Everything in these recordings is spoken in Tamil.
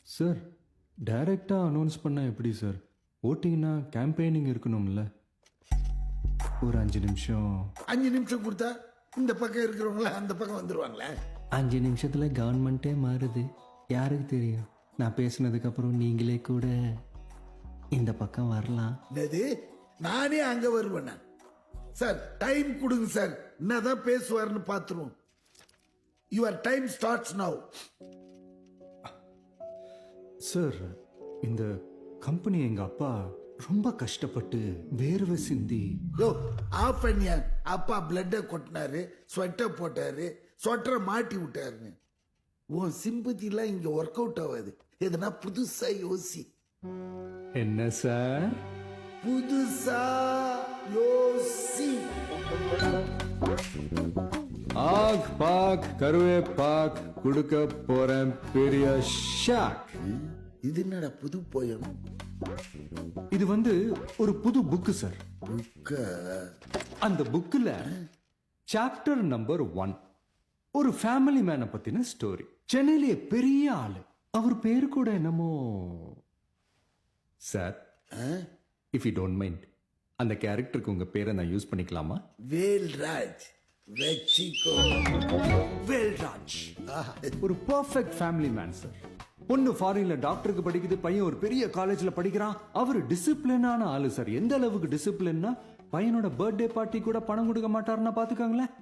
சார் டைரக்டாக அனௌன்ஸ் பண்ணால் எப்படி சார்? ஓட்டிங்கன்னா கேம்பெயினிங் இருக்கணும்ல. ஒரு 5 நிமிஷம். 5 நிமிஷம் கொடுத்தா இந்த பக்கம் இருக்கிறவங்கள அந்த பக்கம் வந்துருவாங்களே. 5 நிமிஷத்தில் கவர்மெண்ட்டே மாறுது. யாருக்கு தெரியும்? நான் பேசுனதுக்கப்புறம் நீங்களே கூட இந்த பக்கம் வரலாம். என்னது, நானே அங்க வருவேன். சார் டைம் கொடுங்க சார், என்னதான் பேசுவார்னு பார்த்துருவோம். Your time starts now. Sir, இந்த கம்பெனி எங்கள் அப்பா ரொம்ப கஷ்டப்பட்டு வேர்வை சிந்தி. யோ ஆஃப் பண்ணியா, அப்பா பிளட்டை கொட்டினாரு, ஸ்வெட்டை போட்டாரு, ஸ்வெட்டரை மாட்டி விட்டாருன்னு. உன் சிம்பத்திலாம் இங்க ஒர்க் அவுட் ஆகாது. எதனா புதுசா யோசி. என்ன சார்? புதுசா யோசி. ஆக் பாக் கருவே பாக் கொடுக்க போறேன் பெரிய ஷாக். இது என்னடா புது போயம்? இது வந்து ஒரு புது புக்கு சார். புக்க அந்த புக்கில் சாப்டர் நம்பர் 1 ஒரு ஃபேமிலி மேனை பத்தின ஸ்டோரி. சென்னையிலே பெரிய ஆளு. அவர் பேரு கூட என்னமோ sir. If you don't mind, அந்த கேரக்டருக்கு உங்க பேரை நான் யூஸ் பண்ணிக்கலாமா? வேல்ராஜ். வெச்சிக்கோ வேல்ராஜ். ஒரு பர்ஃபெக்ட் ஃபேமிலி மேன் சார். பொண்ணு ஃபாரின்ல டாக்டருக்கு படிக்குது, பையன் ஒரு பெரிய காலேஜ்ல படிக்கிறான். அவர் டிசிப்ளினான ஆளு சார். எந்த அளவுக்கு டிசிப்ளின்னா, பையனோட பர்த்டே பார்ட்டி கூட பணம் கொடுக்க மாட்டாருன்னா பாத்துக்காங்களேன்.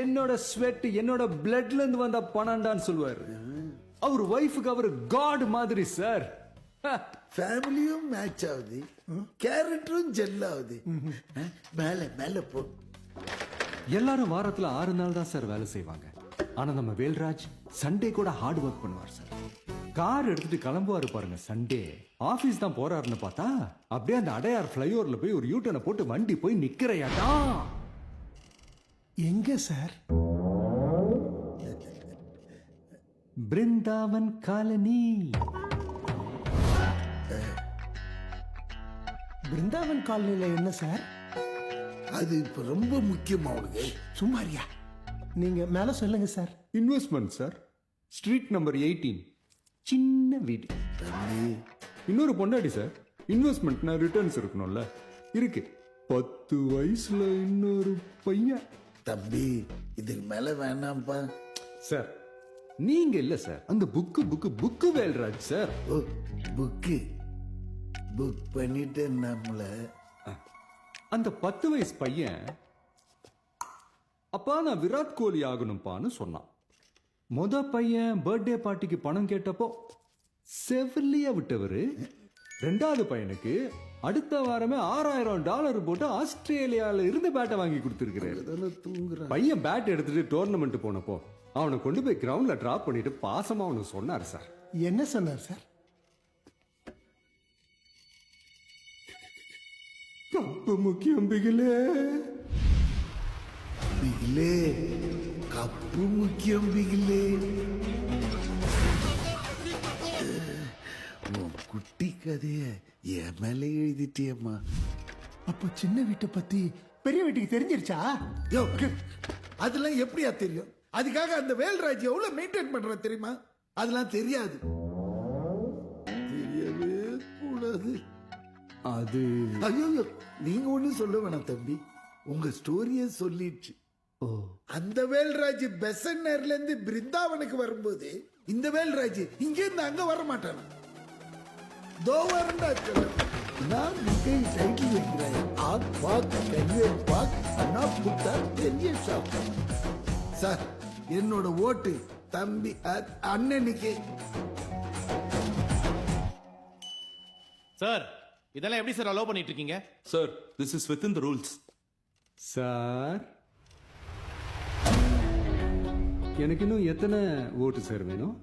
என்னோட ஸ்வெட் என்னோட பிளட்ல இருந்து வந்த பணம்டான்னு சொல்லுவாரு. அவர் ஒய்ஃபுக்கு அவர் காட் மாதிரி சார். ஃபேமிலியும் மேட்ச் ஆகுது, கேரக்டரும் ஜெல் ஆகுது. மேல மேல போ. எல்லாரும் வாரத்துல 6 நாள் தான் சார் வேலை செய்வாங்க. ஆனா நம்ம வேல்ராஜ் சண்டே கூட ஹார்ட் ஒர்க் பண்ணுவார் சார். கார் எடுத்துட்டு கிளம்புவாரு பாருங்க சண்டே. ஆபீஸ் தான் போறாருன்னு பார்த்தா அப்படியே அந்த அடையார் ஃபிளைஓவர்ல போய் ஒரு யூட்டனை போட்டு வண்டி போய் நிக்கிறையாடா. எங்க சார்? பிருந்தாவன் காலனி. பிருந்தாவன் காலனில என்ன சார்? அது இப்ப ரொம்ப முக்கியமா உனக்கு. சும்மாரியா, நீங்க மேல சொல்லுங்க sir. Investment sir. Street number 18, சின்ன வீடு. இன்னொரு பொண்டாடி சார். இன்வெஸ்ட்மெண்ட்னா ரிட்டர்ன்ஸ் இருக்கணும்ல, இருக்கு. 10 வயசுல இன்னொரு பையன். தம்பி இதுக்கு மேல வேணாம்ப்பா. சார் நீங்க இல்ல சார், அந்த புக்கு வேல்ராஜ் சார். ஓ புக்கு புக் பண்ணிட்டு நம்மள. அந்த 10 வயசு பையன் அப்பா நான் விராட் கோலி ஆகணும்ப்பான்னு சொன்னான். பையன் பர்த்டே பார்ட்டிக்கு பணம் கேட்டப்போ செவிலியா விட்டவரு. 2வது பையனுக்கு அடுத்த வாரமே $6000 போட்டு ஆஸ்திரேலியால இருந்து பேட்டை வாங்கி கொடுத்திருக்கிறாரு. பையன் பேட் எடுத்துட்டு டோர்னமெண்ட் போனப்போ அவனை கொண்டு போய் கிரவுண்ட்ல டிராப் பண்ணிட்டு பாசமா அவனுக்கு சொன்னார் சார். என்ன சொன்னார் சார்? கப்பு முக்கியம் பிகிலே, பிகிலே கப்பு முக்கியம் பிகிலே. உன் குட்டி கதைய என் மேல எழுதிட்டியம்மா. அப்ப சின்ன வீட்டை பத்தி பெரிய வீட்டுக்கு தெரிஞ்சிருச்சா? யோ அதெல்லாம் எப்படியா தெரியும்? அதுக்காக அந்த வேல்ராஜ் எவ்வளவு மெயின்டைன் பண்ற தெரியுமா? அதெல்லாம் தெரியாது. தெரியவே கூடாது. அது ஐயோ நீங்க ஒண்ணு சொல்ல வேணாம் தம்பி, உங்க ஸ்டோரிய சொல்லிடுச்சு. அந்த வேல்ராஜ் பெசன்னர்ல இருந்து பிருந்தாவனுக்கு வரும்போது இந்த வேல்ராஜ் இங்க இருந்து அங்க வர மாட்டானா? தோ வரண்டா சொல்ல. நான் மிகை சைக்கிள் வைக்கிறேன். ஆக் பாக் கன்வே பாக் அண்ணா புத்தா பெரிய ஷாப். சார் என்னோட ஓட்டு தம்பி அண்ணனுக்கு. சார் இதெல்லாம் எப்படி சார் அலோவ் பண்ணிட்டு இருக்கீங்க? Sir this is with in the rules. Sir எனக்கு இன்னும் எத்தனை ஓட்டு சார் வேணும்?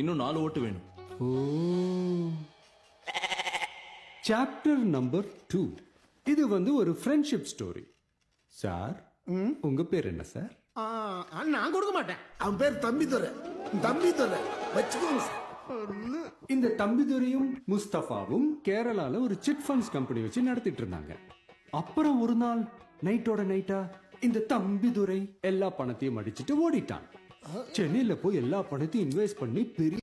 இன்னும் 4 ஓட்டு வேணும். ஓ, சாப்டர் நம்பர் 2 இது வந்து ஒரு ஃப்ரெண்ட்ஷிப் ஸ்டோரி. சார் உங்க பேர் என்ன சார்? நான் கொடுக்க மாட்டேன். அவன் பேர் தம்பிதுரை. தம்பிதுரை வச்சுக்கோங்க சார். இந்த தம்பிதுரையும் முஸ்தபாவும் கேரளால ஒரு சிட் ஃபண்ட்ஸ் கம்பெனி வச்சு நடத்திட்டு இருந்தாங்க. அப்புறம் ஒரு நாள் நைட்டோட நைட்டா இந்த தம்பிதுரை எல்லா பணத்தையும் அடிச்சுட்டு ஓடிட்டான். சென்னையில போய் எல்லா பணத்தையும் இன்வெஸ்ட் பண்ணி பெரிய